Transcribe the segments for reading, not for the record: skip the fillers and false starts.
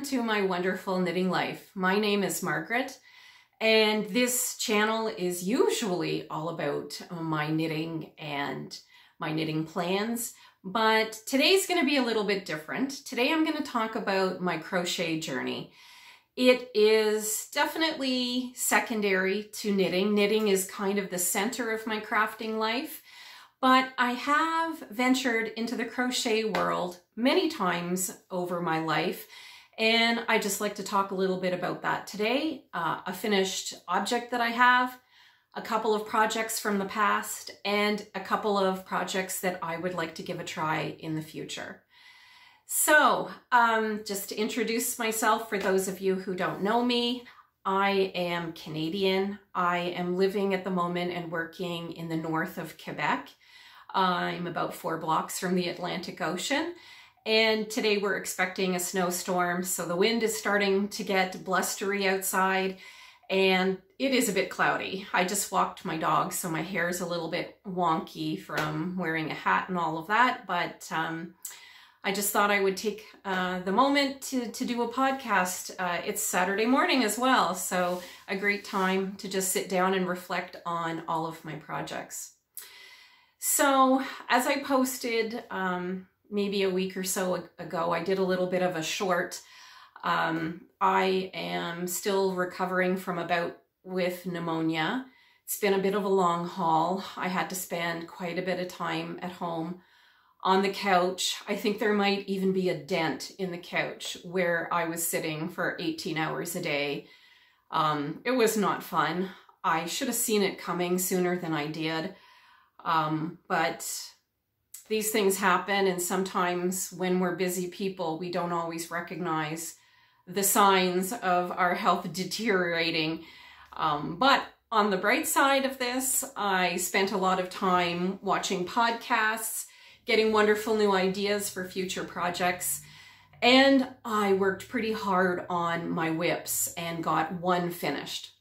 to my wonderful knitting life. My name is Margaret, and this channel is usually all about my knitting and my knitting plans, but today's going to be a little bit different. Today I'm going to talk about my crochet journey. It is definitely secondary to knitting. Knitting is kind of the center of my crafting life, but I have ventured into the crochet world many times over my life, and I just like to talk a little bit about that today. A finished object that I have, a couple of projects from the past, and a couple of projects that I would like to give a try in the future. So, just to introduce myself for those of you who don't know me, I am Canadian. I am living at the moment and working in the north of Quebec. I'm about 4 blocks from the Atlantic Ocean, and today we're expecting a snowstorm, so the wind is starting to get blustery outside, and it is a bit cloudy. I just walked my dog, so my hair is a little bit wonky from wearing a hat and all of that, but I just thought I would take the moment to do a podcast. It's Saturday morning as well, so a great time to just sit down and reflect on all of my projects. So as I posted maybe a week or so ago, I did a little bit of a short. I am still recovering from a bout with pneumonia. It's been a bit of a long haul. I had to spend quite a bit of time at home on the couch. I think there might even be a dent in the couch where I was sitting for 18 hours a day. It was not fun. I should have seen it coming sooner than I did. But these things happen, and sometimes when we're busy people, we don't always recognize the signs of our health deteriorating. But on the bright side of this, I spent a lot of time watching podcasts, getting wonderful new ideas for future projects, and I worked pretty hard on my whips and got one finished.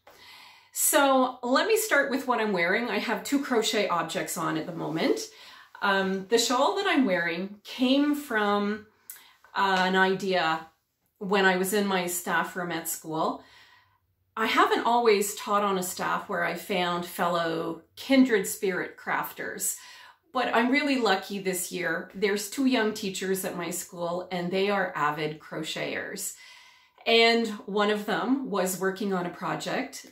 So let me start with what I'm wearing. I have 2 crochet objects on at the moment. The shawl that I'm wearing came from an idea when I was in my staff room at school. I haven't always taught on a staff where I found fellow kindred spirit crafters, but I'm really lucky this year. There's 2 young teachers at my school, and they are avid crocheters. And one of them was working on a project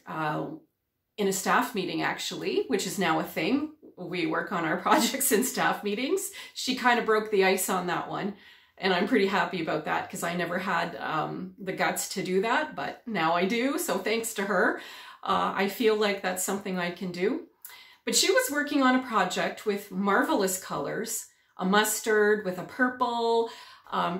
in a staff meeting, actually, which is now a thing. We work on our projects in staff meetings. She kind of broke the ice on that one, and I'm pretty happy about that because I never had the guts to do that, but now I do, so thanks to her. I feel like that's something I can do. But she was working on a project with marvelous colors, a mustard with a purple,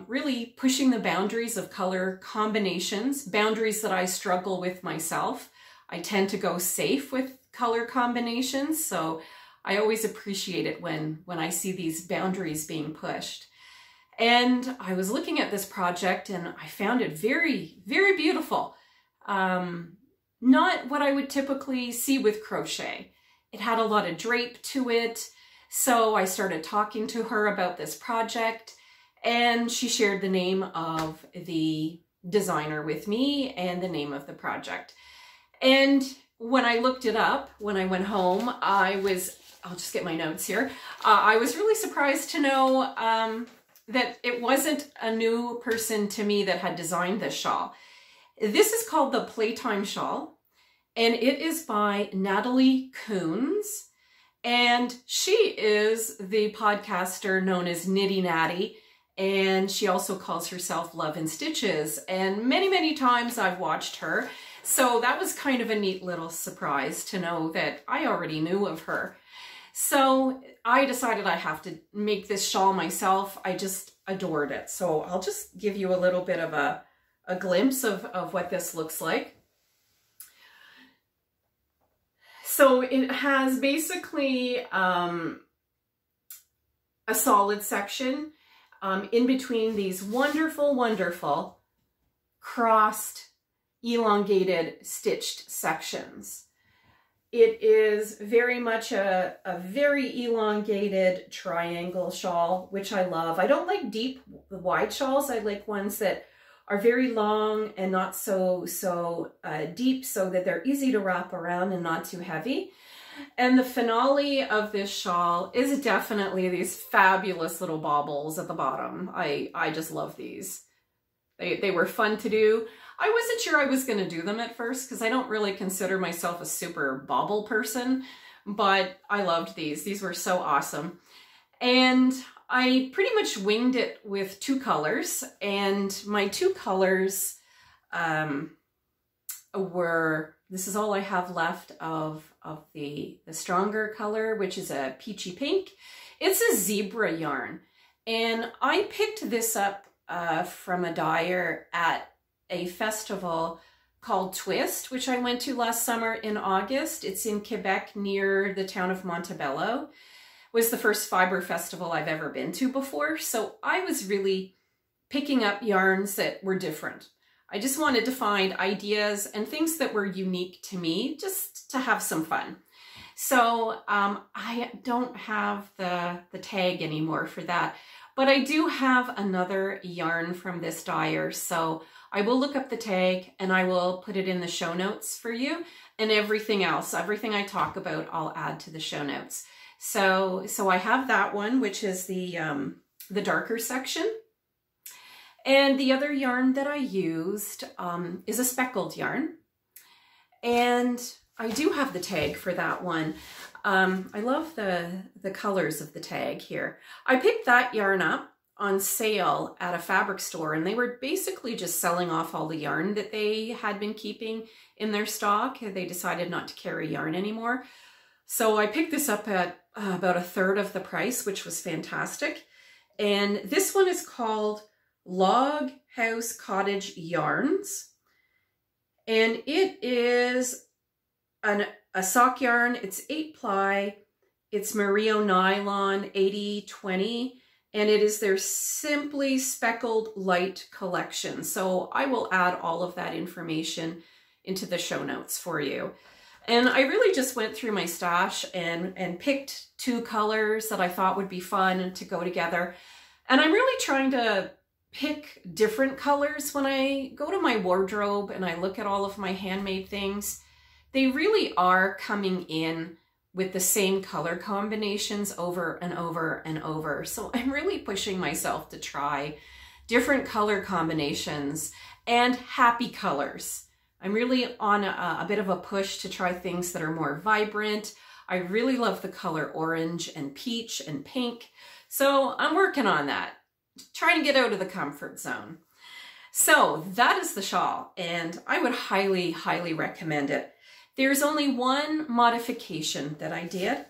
really pushing the boundaries of color combinations, boundaries that I struggle with myself. I tend to go safe with color combinations, so I always appreciate it when I see these boundaries being pushed. And I was looking at this project and I found it very, very beautiful. Not what I would typically see with crochet. It had a lot of drape to it, so I started talking to her about this project, and she shared the name of the designer with me and the name of the project. And when I looked it up, when I went home, I'll just get my notes here. I was really surprised to know that it wasn't a new person to me that had designed this shawl. This is called the Playtime shawl, and it is by Natalie Koons. And she is the podcaster known as Natty, and she also calls herself Love and Stitches. And many, many times I've watched her. So that was kind of a neat little surprise to know that I already knew of her. So I decided I have to make this shawl myself. I just adored it. So I'll just give you a little bit of a glimpse of what this looks like. So it has basically a solid section in between these wonderful, wonderful crossed, elongated, stitched sections. It is very much a very elongated triangle shawl, which I love. I don't like deep, wide shawls. I like ones that are very long and not so deep, so that they're easy to wrap around and not too heavy. And the finale of this shawl is definitely these fabulous little baubles at the bottom. I just love these. They were fun to do. I wasn't sure I was going to do them at first because I don't really consider myself a super bauble person, but I loved these. These were so awesome. And I pretty much winged it with 2 colors, and my 2 colors were, this is all I have left of the stronger color, which is a peachy pink. It's a zebra yarn, and I picked this up from a dyer at a festival called Twist, which I went to last summer in August. It's in Quebec near the town of Montebello. It was the first fiber festival I've ever been to before, so I was really picking up yarns that were different. I just wanted to find ideas and things that were unique to me, just to have some fun. So I don't have the tag anymore for that, but I do have another yarn from this dyer, so I will look up the tag and I will put it in the show notes for you, and everything else, everything I talk about, I'll add to the show notes. So I have that one, which is the darker section. And the other yarn that I used is a speckled yarn. And I do have the tag for that one. I love the colors of the tag here. I picked that yarn up on sale at a fabric store, and they were basically just selling off all the yarn that they had been keeping in their stock. They decided not to carry yarn anymore. So I picked this up at about 1/3 of the price, which was fantastic. And this one is called Log House Cottage Yarns. And it is a sock yarn. It's 8-ply. It's Merino nylon 80/20. And it is their Simply Speckled Light collection. So I will add all of that information into the show notes for you. And I really just went through my stash and picked 2 colors that I thought would be fun to go together. And I'm really trying to pick different colors. When I go to my wardrobe and I look at all of my handmade things, they really are coming in with the same color combinations over and over and over. So I'm really pushing myself to try different color combinations and happy colors. I'm really on a bit of a push to try things that are more vibrant. I really love the color orange and peach and pink. So I'm working on that, trying to get out of the comfort zone. So that is the shawl, and I would highly, highly recommend it. There's only one modification that I did,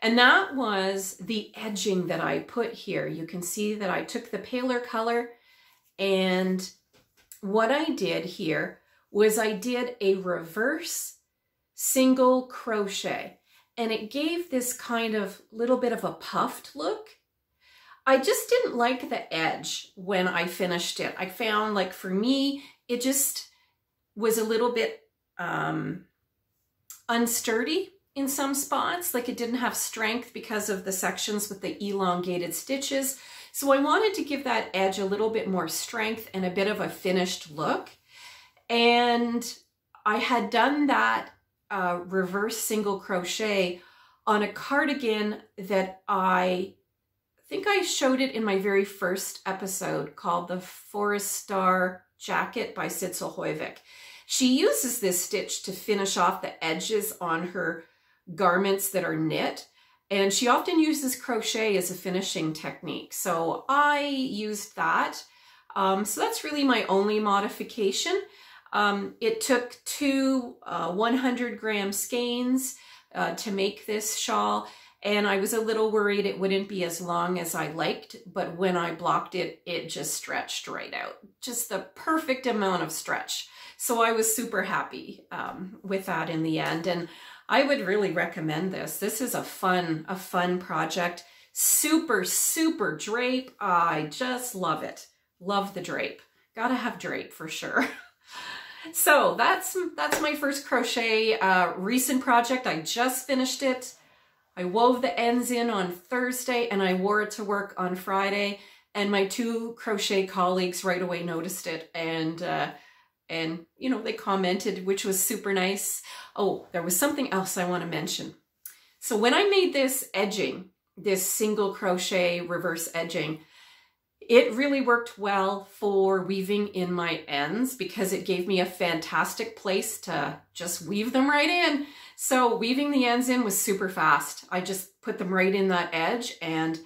and that was the edging that I put here. You can see that I took the paler color, and what I did here was I did a reverse single crochet, and it gave this kind of little bit of a puffed look. I just didn't like the edge when I finished it. I found, like, for me, it just was a little bit unsturdy in some spots. Like, it didn't have strength because of the sections with the elongated stitches. So I wanted to give that edge a little bit more strength and a bit of a finished look. And I had done that reverse single crochet on a cardigan that I think I showed it in my very first episode, called the Forest Star Jacket by 𝐂𝐫𝐸𝐿. She uses this stitch to finish off the edges on her garments that are knit, and she often uses crochet as a finishing technique. So I used that. So that's really my only modification. It took 2 100-gram skeins to make this shawl, and I was a little worried it wouldn't be as long as I liked, but when I blocked it, it just stretched right out. Just the perfect amount of stretch. So I was super happy with that in the end, and I would really recommend this. This is a fun project. Super, super drape. I just love it. Love the drape. Gotta have drape for sure. So that's my first crochet recent project. I just finished it. I wove the ends in on Thursday and I wore it to work on Friday, And my two crochet colleagues right away noticed it, and you know, they commented, which was super nice. Oh, there was something else I want to mention. So when I made this edging, this single crochet reverse edging, it really worked well for weaving in my ends because it gave me a fantastic place to just weave them right in. So weaving the ends in was super fast. I just put them right in that edge and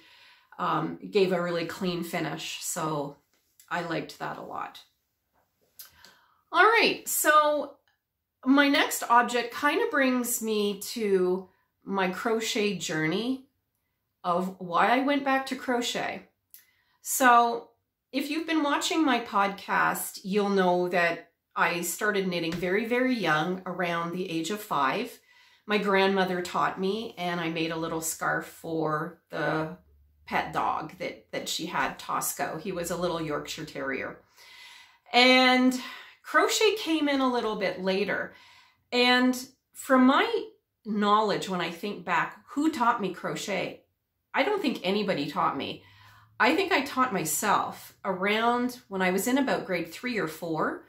gave a really clean finish. So I liked that a lot. All right, so my next object kind of brings me to my crochet journey of why I went back to crochet. So if you've been watching my podcast, you'll know that I started knitting very, very young, around the age of 5. My grandmother taught me, and I made a little scarf for the pet dog that she had, Tosco. He was a little Yorkshire Terrier. And crochet came in a little bit later. And from my knowledge, when I think back, who taught me crochet? I don't think anybody taught me. I think I taught myself around when I was in about grade 3 or 4.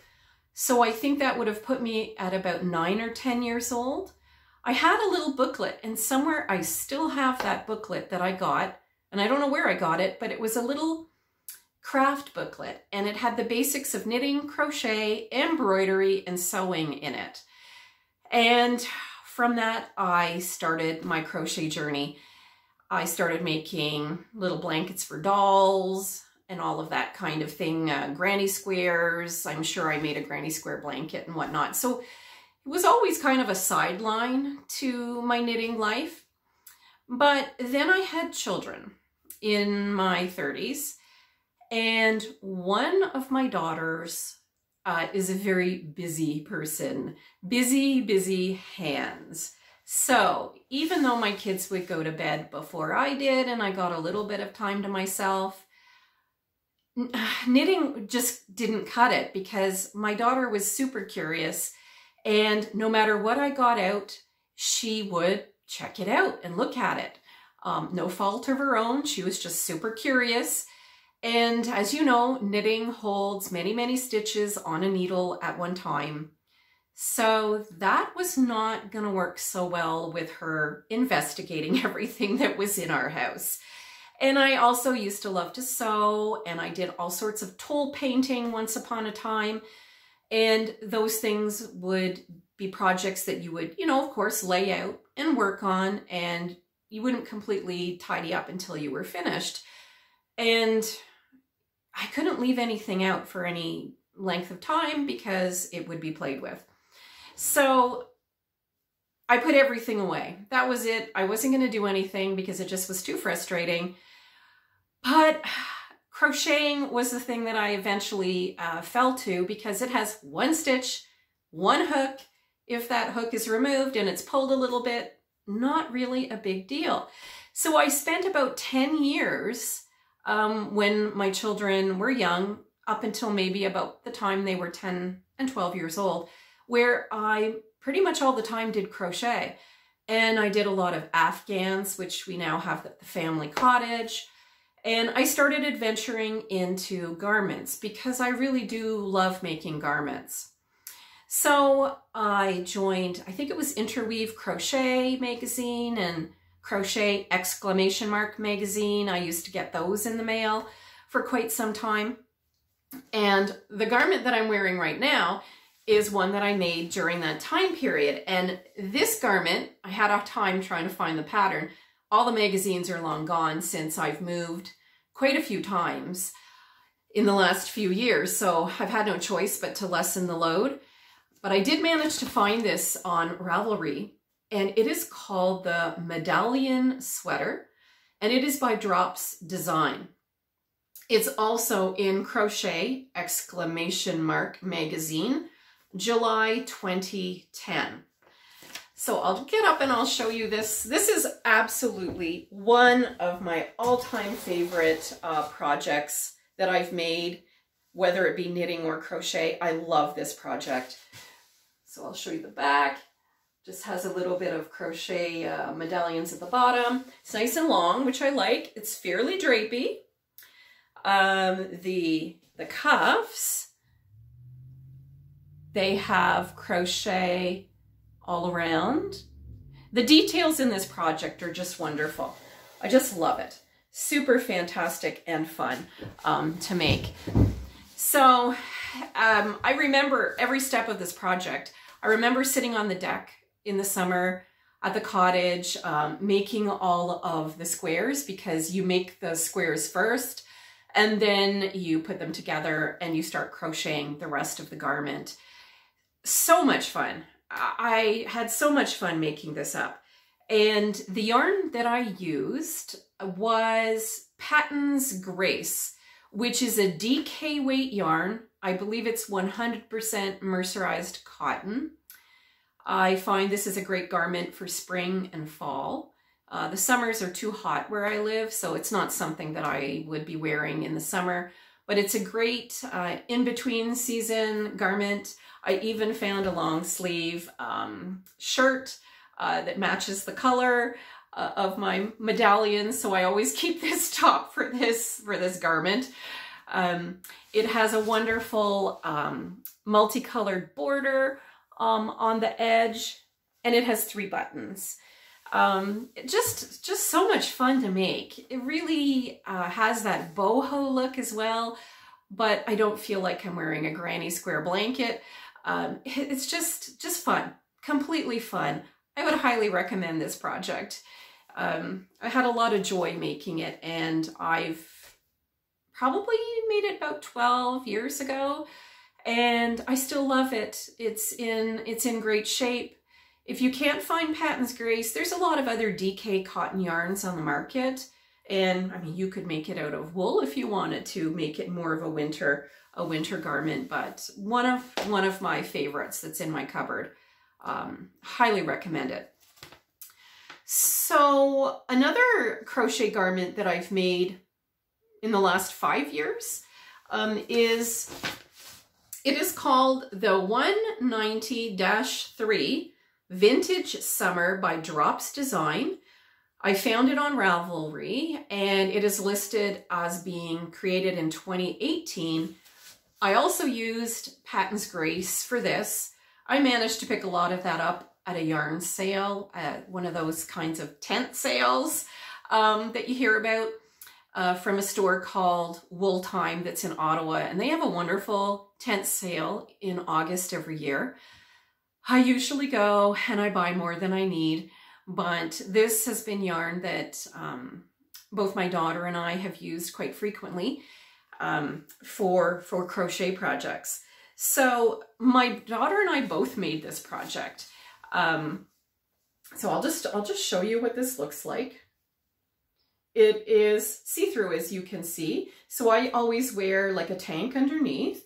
So I think that would have put me at about 9 or 10 years old. I had a little booklet, and somewhere I still have that booklet that I got, and I don't know where I got it, but it was a little craft booklet, and it had the basics of knitting, crochet, embroidery, and sewing in it. And from that, I started my crochet journey. I started making little blankets for dolls and all of that kind of thing, granny squares. I'm sure I made a granny square blanket and whatnot. So it was always kind of a sideline to my knitting life. But then I had children in my 30s, and one of my daughters is a very busy person, busy hands. So even though my kids would go to bed before I did and I got a little bit of time to myself, knitting just didn't cut it because my daughter was super curious, and no matter what I got out, she would check it out and look at it. No fault of her own. She was just super curious. And as you know, knitting holds many, many stitches on a needle at one time. So that was not going to work so well with her investigating everything that was in our house. And I also used to love to sew, and I did all sorts of tool painting once upon a time. And those things would be projects that you would, you know, of course, lay out and work on, and you wouldn't completely tidy up until you were finished. And I couldn't leave anything out for any length of time because it would be played with. So I put everything away. That was it. I wasn't going to do anything because it just was too frustrating. But crocheting was the thing that I eventually fell to because it has one stitch, one hook. If that hook is removed and it's pulled a little bit, not really a big deal. So I spent about 10 years when my children were young, up until maybe about the time they were 10 and 12 years old, where I pretty much all the time did crochet. And I did a lot of Afghans, which we now have at the family cottage. And I started adventuring into garments because I really do love making garments. So I joined, I think it was Interweave Crochet magazine and Crochet magazine. I used to get those in the mail for quite some time. And the garment that I'm wearing right now is one that I made during that time period. And this garment, I had a time trying to find the pattern. All the magazines are long gone since I've moved quite a few times in the last few years. So I've had no choice but to lessen the load. But I did manage to find this on Ravelry, and it is called the Medallion Sweater, and it is by Drops Design. It's also in Crochet magazine, July 2010. So I'll get up and I'll show you this. This is absolutely one of my all-time favorite projects that I've made, whether it be knitting or crochet. I love this project. So I'll show you the back. Just has a little bit of crochet medallions at the bottom. It's nice and long, which I like. It's fairly drapey. The cuffs, they have crochet all around. The details in this project are just wonderful. I just love it. Super fantastic and fun to make. So I remember every step of this project. I remember sitting on the deck in the summer at the cottage, making all of the squares, because you make the squares first and then you put them together and you start crocheting the rest of the garment. So much fun. I had so much fun making this up. And the yarn that I used was Patons Grace, which is a DK weight yarn. I believe it's 100% mercerized cotton. I find this is a great garment for spring and fall. The summers are too hot where I live, so it's not something that I would be wearing in the summer, but it's a great in-between season garment. I even found a long sleeve shirt that matches the color of my medallion, so I always keep this top for this garment. It has a wonderful multicolored border on the edge, and it has 3 buttons. Just so much fun to make. It really has that boho look as well, but I don't feel like I'm wearing a granny square blanket. It's just fun, completely fun. I would highly recommend this project. I had a lot of joy making it, and I've probably made it about 12 years ago, and I still love it. It's in great shape. If you can't find Patons Grace, there's a lot of other DK cotton yarns on the market, and I mean, you could make it out of wool if you wanted to make it more of a winter garment, but one of my favorites that's in my cupboard. Highly recommend it. So another crochet garment that I've made in the last 5 years is called the 190-3 Vintage Summer by Drops Design. I found it on Ravelry, and it is listed as being created in 2018. I also used Patons Grace for this. I managed to pick a lot of that up at a yarn sale, at one of those kinds of tent sales that you hear about from a store called Wool Time that's in Ottawa. And they have a wonderful tent sale in August every year. I usually go and I buy more than I need, but this has been yarn that both my daughter and I have used quite frequently for crochet projects. So my daughter and I both made this project. So I'll just show you what this looks like. It is see-through, as you can see. So I always wear like a tank underneath.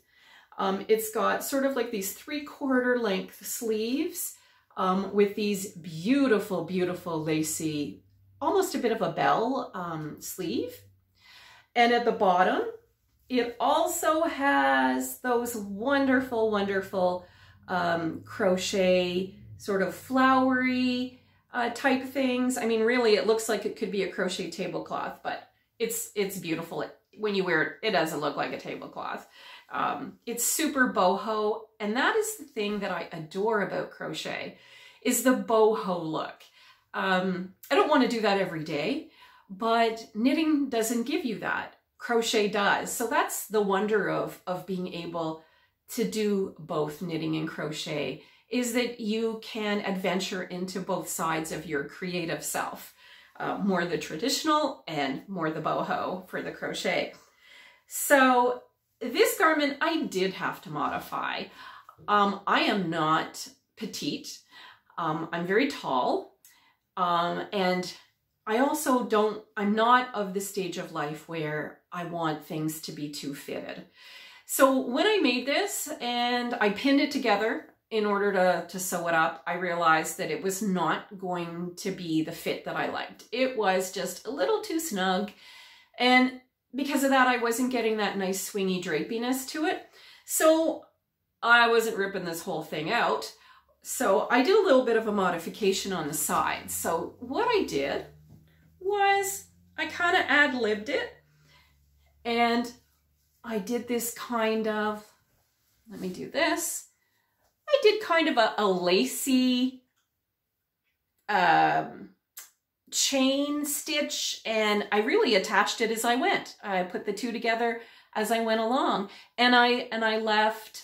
It's got sort of like these 3/4 length sleeves with these beautiful, beautiful lacy, almost a bit of a bell sleeve. And at the bottom, it also has those wonderful, wonderful crochet sort of flowery type things. I mean, really, it looks like it could be a crochet tablecloth, but it's beautiful. When you wear it, it doesn't look like a tablecloth. It's super boho, and that is the thing that I adore about crochet, is the boho look. I don't want to do that every day, but knitting doesn't give you that. Crochet does. So that's the wonder of being able to do both knitting and crochet, is that you can adventure into both sides of your creative self, more the traditional and more the boho for the crochet. So this garment I did have to modify. I am not petite. I'm very tall, and I also I'm not of the stage of life where I want things to be too fitted. So when I made this and I pinned it together in order to sew it up, I realized that it was not going to be the fit that I liked. It was just a little too snug, and because of that, I wasn't getting that nice swingy drapiness to it. So I wasn't ripping this whole thing out. So I did a little bit of a modification on the sides. So what I did was I kind of ad-libbed it, And I did this kind of, let me do this. I did kind of a lacy chain stitch, and I really attached it as I went. I put the two together as I went along, and I left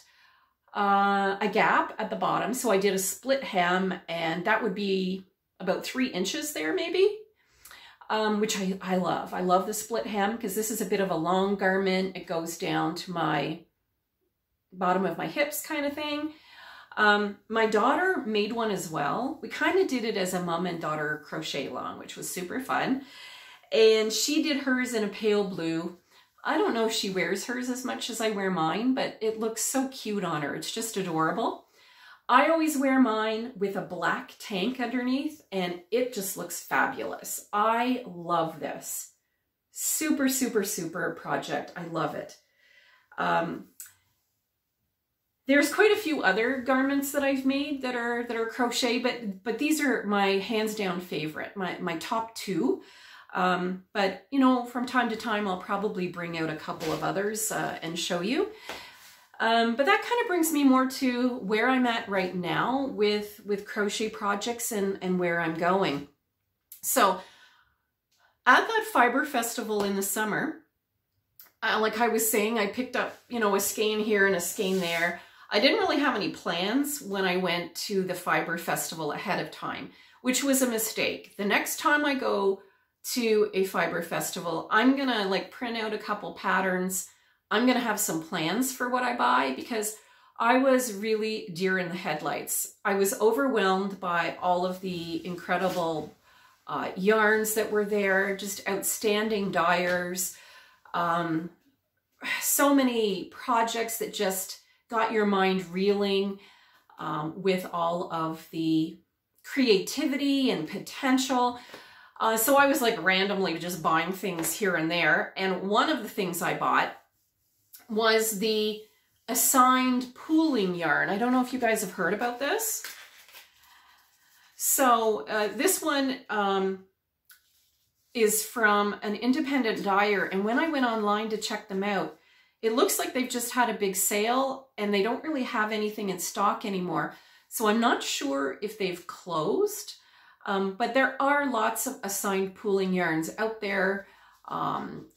a gap at the bottom. So I did a split hem, and that would be about 3 inches there maybe, which I love. I love the split hem because this is a bit of a long garment. It goes down to my bottom of my hips kind of thing. My daughter made one as well. We kind of did it as a mom and daughter crochet along, which was super fun. And she did hers in a pale blue. I don't know if she wears hers as much as I wear mine, but it looks so cute on her. It's just adorable. I always wear mine with a black tank underneath, and it just looks fabulous. I love this. Super, super, super project. I love it. There's quite a few other garments that I've made that are crochet, but these are my hands down favorite, my top 2. But you know, from time to time I'll probably bring out a couple of others and show you. But that kind of brings me more to where I'm at right now with crochet projects and where I'm going. So at that fiber festival in the summer, like I was saying, I picked up, you know, a skein here and a skein there. I didn't really have any plans when I went to the fiber festival ahead of time, which was a mistake. The next time I go to a fiber festival, I'm gonna like print out a couple patterns. I'm gonna have some plans for what I buy, because I was really deer in the headlights. I was overwhelmed by all of the incredible yarns that were there, just outstanding dyers, so many projects that just got your mind reeling with all of the creativity and potential. So I was like randomly just buying things here and there. And one of the things I bought was the assigned pooling yarn. I don't know if you guys have heard about this. So this one is from an independent dyer. And when I went online to check them out, it looks like they've just had a big sale and they don't really have anything in stock anymore. So I'm not sure if they've closed, but there are lots of assigned pooling yarns out there,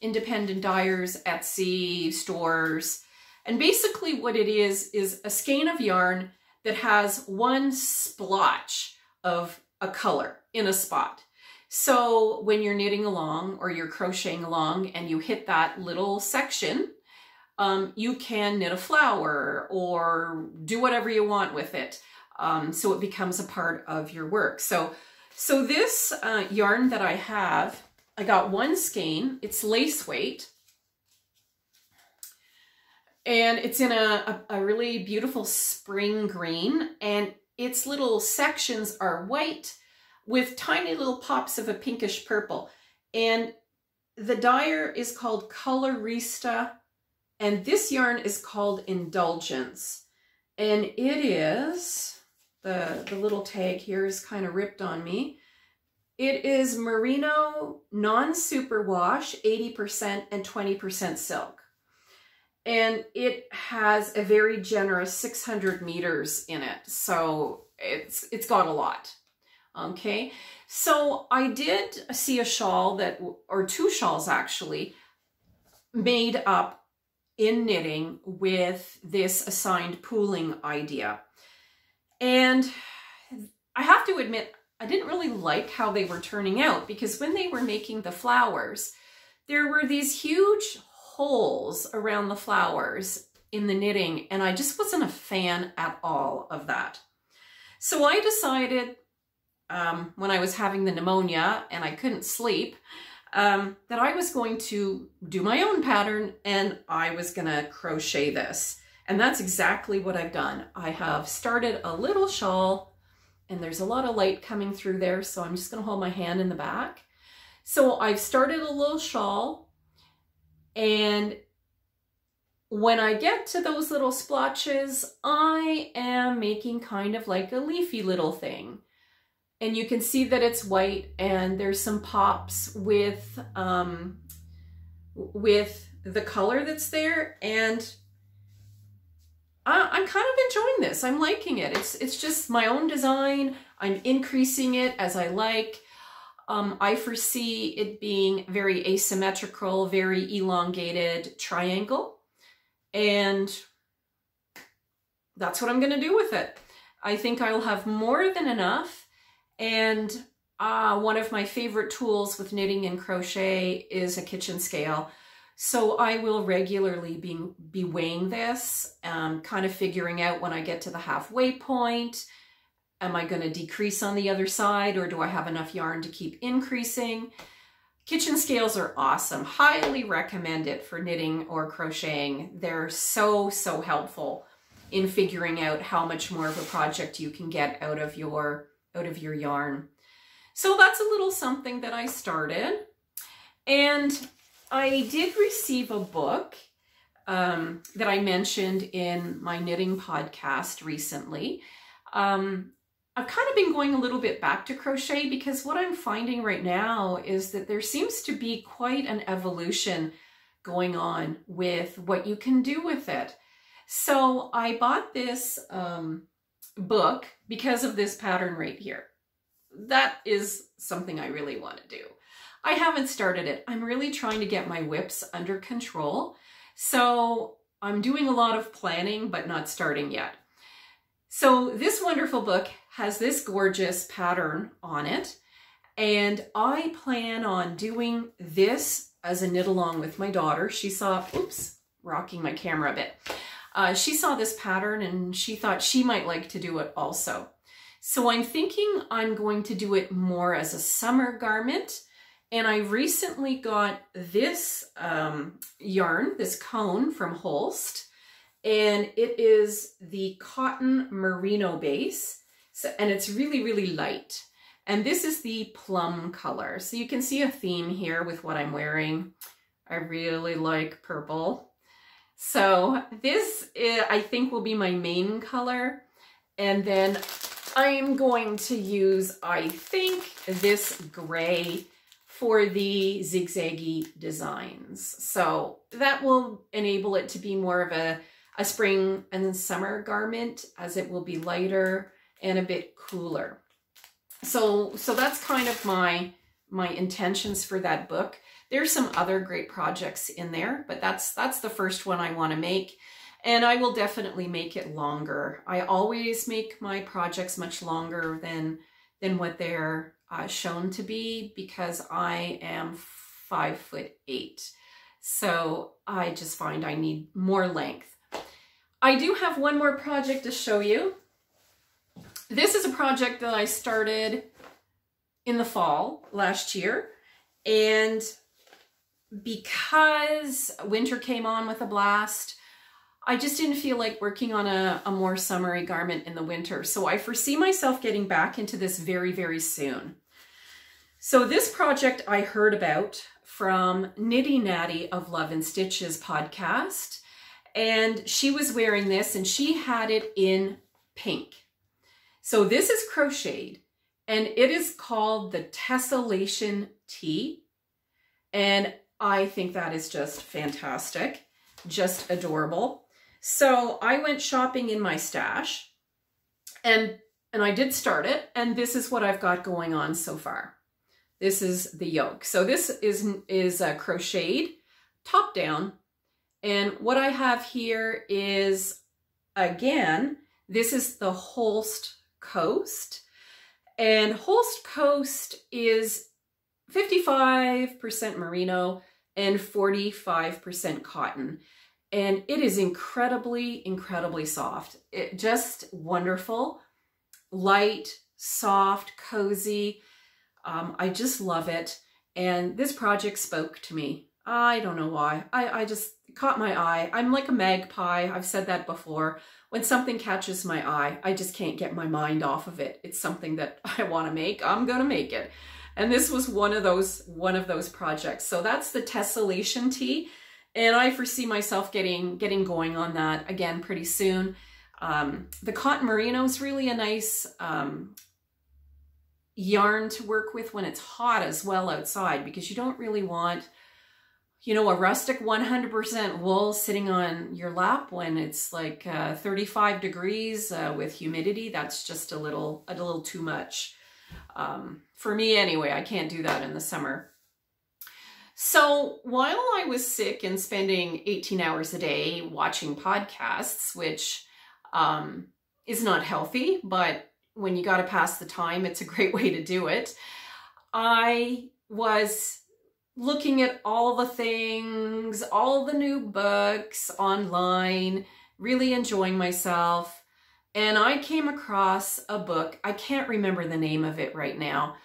independent dyers, Etsy, stores. And basically what it is a skein of yarn that has one splotch of a color in a spot. So when you're knitting along or you're crocheting along and you hit that little section, you can knit a flower or do whatever you want with it. So it becomes a part of your work. So this yarn that I have, I got one skein. It's lace weight. And it's in a really beautiful spring green. And its little sections are white with tiny little pops of a pinkish purple. And the dyer is called Colorista. And this yarn is called Indulgence. And it is, the little tag here is kind of ripped on me. It is merino, non-superwash, 80% and 20% silk. And it has a very generous 600 meters in it. So it's got a lot. Okay. So I did see a shawl or 2 shawls actually, made up in knitting with this assigned pooling idea. And I have to admit, I didn't really like how they were turning out, because when they were making the flowers, there were these huge holes around the flowers in the knitting, and I just wasn't a fan at all of that. So I decided, when I was having the pneumonia and I couldn't sleep, that I was going to do my own pattern and I was gonna crochet this. And that's exactly what I've done. I have started a little shawl, and there's a lot of light coming through there, so I'm just gonna hold my hand in the back. So I've started a little shawl, and when I get to those little splotches, I am making kind of like a leafy little thing. And you can see that it's white, and there's some pops with the color that's there, and I'm kind of enjoying this. I'm liking it. It's just my own design. I'm increasing it as I like. I foresee it being very asymmetrical, very elongated triangle, and that's what I'm going to do with it. I think I'll have more than enough, and one of my favorite tools with knitting and crochet is a kitchen scale. So I will regularly be weighing this, kind of figuring out when I get to the halfway point, am I going to decrease on the other side, or do I have enough yarn to keep increasing? Kitchen scales are awesome. Highly recommend it for knitting or crocheting. They're so, so helpful in figuring out how much more of a project you can get out of your yarn. So that's a little something that I started. And I did receive a book that I mentioned in my knitting podcast recently. I've kind of been going a little bit back to crochet because what I'm finding right now is that there seems to be quite an evolution going on with what you can do with it. So I bought this book because of this pattern right here. That is something I really want to do. I haven't started it. I'm really trying to get my whips under control. So I'm doing a lot of planning, but not starting yet. So this wonderful book has this gorgeous pattern on it. And I plan on doing this as a knit along with my daughter. She saw, oops, rocking my camera a bit. She saw this pattern and she thought she might like to do it also. So I'm thinking I'm going to do it more as a summer garment. And I recently got this yarn, this cone from Holst, and it is the cotton merino base. So, and it's really, really light. And this is the plum color. So you can see a theme here with what I'm wearing. I really like purple. So this, I think, will be my main color. And then I'm going to use, I think, this gray for the 𝐒𝐰𝐞𝐴 designs. So that will enable it to be more of a spring and summer garment, as it will be lighter and a bit cooler. So that's kind of my intentions for that book. There's some other great projects in there, but that's the first one I want to make. And I will definitely make it longer. I always make my projects much longer than what they're shown to be, because I am 5'8". So I just find I need more length. I do have one more project to show you. This is a project that I started in the fall last year, and because winter came on with a blast, I just didn't feel like working on a more summery garment in the winter. So I foresee myself getting back into this very, very soon. So this project I heard about from Natty of Love and Stitches podcast, and she was wearing this and she had it in pink. So this is crocheted and it is called the Tesselation tee. And I think that is just fantastic, just adorable. So I went shopping in my stash and I did start it, and this is what I've got going on so far. This is the yoke. So this is crocheted top down. And what I have here is, again, this is the 𝐂𝐫𝐿st Coast. And 𝐂𝐿st Coast is 55% merino and 45% cotton. And it is incredibly, incredibly soft. It just wonderful, light, soft, cozy. I just love it. And this project spoke to me. I don't know why. I just caught my eye. I'm like a magpie. I've said that before. When something catches my eye, I just can't get my mind off of it. It's something that I want to make. I'm going to make it. And this was one of those projects. So that's the Tesselation tee. And I foresee myself getting going on that again pretty soon. The cotton merino is really a nice yarn to work with when it's hot as well outside, because you don't really want, you know, a rustic 100% wool sitting on your lap when it's like 35 degrees with humidity. That's just a little too much. For me anyway, I can't do that in the summer. So while I was sick and spending 18 hours a day watching podcasts, which is not healthy, but when you got to pass the time, it's a great way to do it. I was looking at all the things, all the new books online, really enjoying myself. And I came across a book. I can't remember the name of it right now.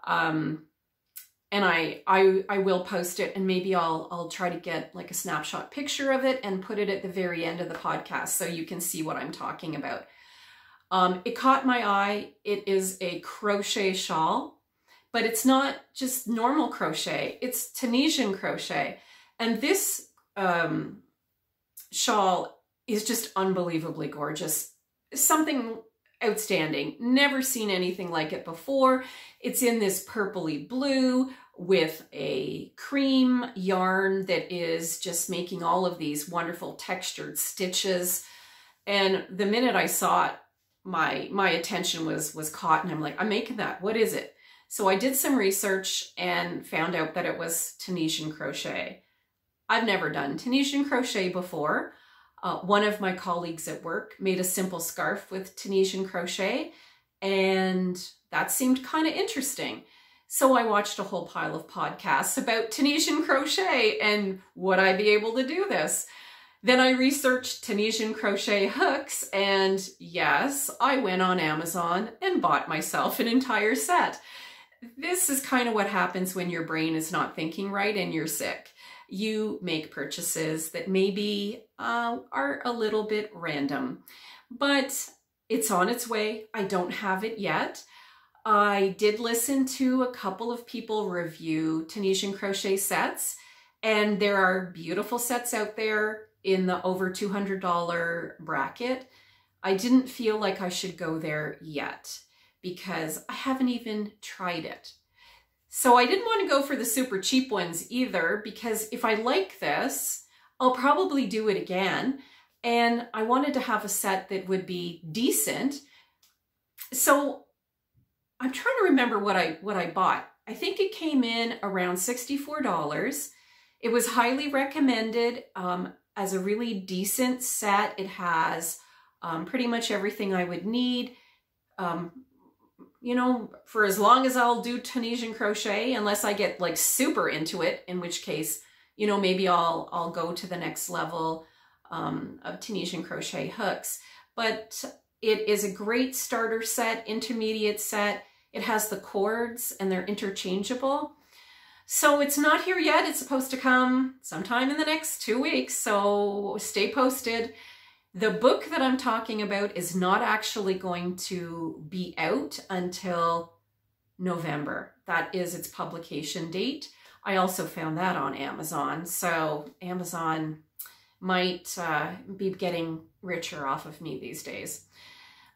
And I will post it, and maybe I'll try to get like a snapshot picture of it and put it at the very end of the podcast so you can see what I'm talking about. It caught my eye. It is a crochet shawl, but it's not just normal crochet. It's Tunisian crochet. And this shawl is just unbelievably gorgeous. Something outstanding. Never seen anything like it before. It's in this purpley blue with a cream yarn that is just making all of these wonderful textured stitches. And the minute I saw it, my attention was caught, and I'm like, I'm making that. What is it? So I did some research and found out that it was Tunisian crochet. I've never done Tunisian crochet before. One of my colleagues at work made a simple scarf with Tunisian crochet, and that seemed kind of interesting. So I watched a whole pile of podcasts about Tunisian crochet and would I be able to do this? Then I researched Tunisian crochet hooks, and yes, I went on Amazon and bought myself an entire set. This is kind of what happens when your brain is not thinking right and you're sick. You make purchases that maybe are a little bit random, but it's on its way. I don't have it yet. I did listen to a couple of people review Tunisian crochet sets, and there are beautiful sets out there in the over $200 bracket. I didn't feel like I should go there yet because I haven't even tried it. So I didn't want to go for the super cheap ones either, because if I like this, I'll probably do it again. And I wanted to have a set that would be decent. So I'm trying to remember what I bought. I think it came in around $64. It was highly recommended as a really decent set. It has pretty much everything I would need. You know, for as long as I'll do Tunisian crochet, unless I get like super into it, in which case, you know, maybe I'll go to the next level of Tunisian crochet hooks. But it is a great starter set, intermediate set. It has the cords and they're interchangeable. So it's not here yet. It's supposed to come sometime in the next 2 weeks. So stay posted. The book that I'm talking about is not actually going to be out until November. That is its publication date. I also found that on Amazon. So Amazon might be getting richer off of me these days.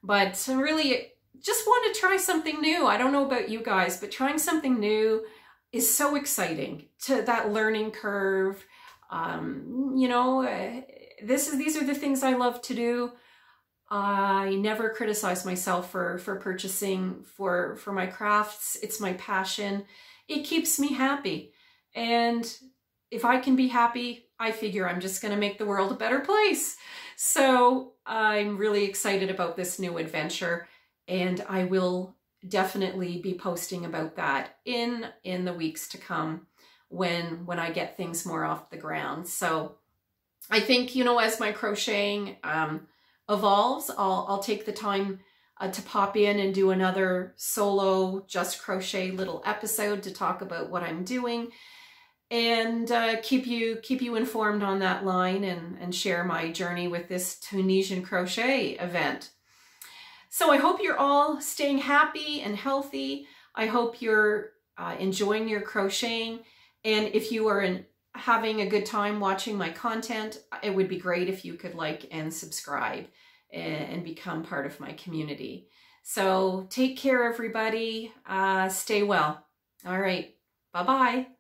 But I really just want to try something new. I don't know about you guys, but trying something new is so exciting. To that learning curve, you know, these are the things I love to do. I never criticize myself for purchasing for my crafts. It's my passion. It keeps me happy. And if I can be happy, I figure I'm just going to make the world a better place. So I'm really excited about this new adventure, and I will definitely be posting about that in the weeks to come when I get things more off the ground. So I think, you know, as my crocheting evolves, I'll take the time to pop in and do another solo just crochet little episode to talk about what I'm doing, and keep you informed on that line, and share my journey with this Tunisian crochet event. So I hope you're all staying happy and healthy. I hope you're enjoying your crocheting, and if you are having a good time watching my content, it would be great if you could like and subscribe and become part of my community. So take care, everybody. Stay well. All right. Bye-bye.